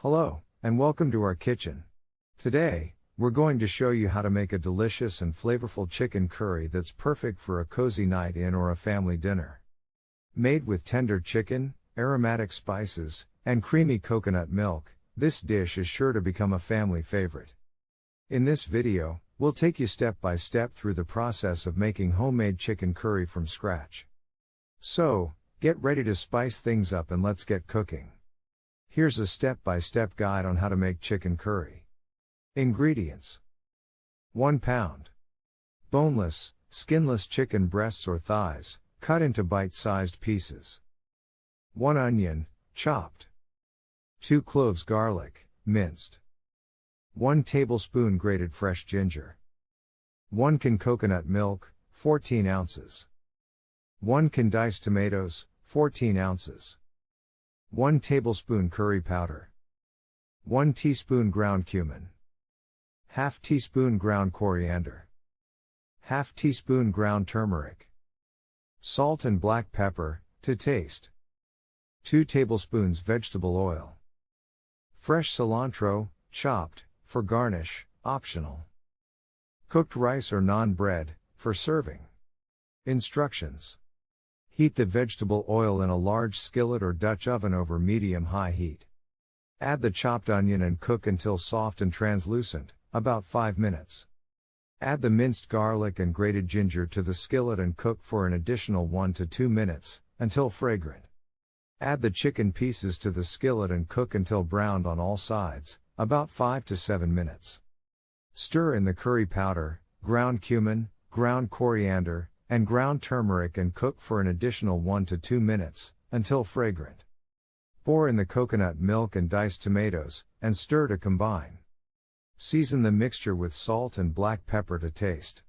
Hello, and welcome to our kitchen. Today, we're going to show you how to make a delicious and flavorful chicken curry that's perfect for a cozy night in or a family dinner. Made with tender chicken, aromatic spices, and creamy coconut milk, this dish is sure to become a family favorite. In this video, we'll take you step by step through the process of making homemade chicken curry from scratch. So, get ready to spice things up and let's get cooking. Here's a step-by-step guide on how to make chicken curry. Ingredients: 1 pound boneless, skinless chicken breasts or thighs, cut into bite-sized pieces. 1 onion, chopped. 2 cloves garlic, minced. 1 tablespoon grated fresh ginger. 1 can coconut milk, 14 ounces. 1 can diced tomatoes, 14 ounces. 1 tablespoon curry powder. 1 teaspoon ground cumin. Half teaspoon ground coriander. Half teaspoon ground turmeric. Salt and black pepper, to taste. 2 tablespoons vegetable oil. Fresh cilantro, chopped, for garnish, optional. Cooked rice or naan bread, for serving. Instructions: heat the vegetable oil in a large skillet or Dutch oven over medium-high heat. Add the chopped onion and cook until soft and translucent, about 5 minutes. Add the minced garlic and grated ginger to the skillet and cook for an additional 1 to 2 minutes, until fragrant. Add the chicken pieces to the skillet and cook until browned on all sides, about 5 to 7 minutes. Stir in the curry powder, ground cumin, ground coriander, and ground turmeric and cook for an additional 1 to 2 minutes, until fragrant. Pour in the coconut milk and diced tomatoes, and stir to combine. Season the mixture with salt and black pepper to taste.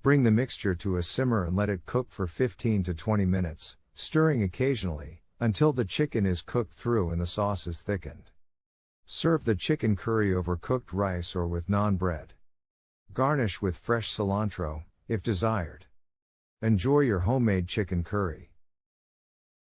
Bring the mixture to a simmer and let it cook for 15 to 20 minutes, stirring occasionally, until the chicken is cooked through and the sauce is thickened. Serve the chicken curry over cooked rice or with naan bread. Garnish with fresh cilantro, if desired. Enjoy your homemade chicken curry.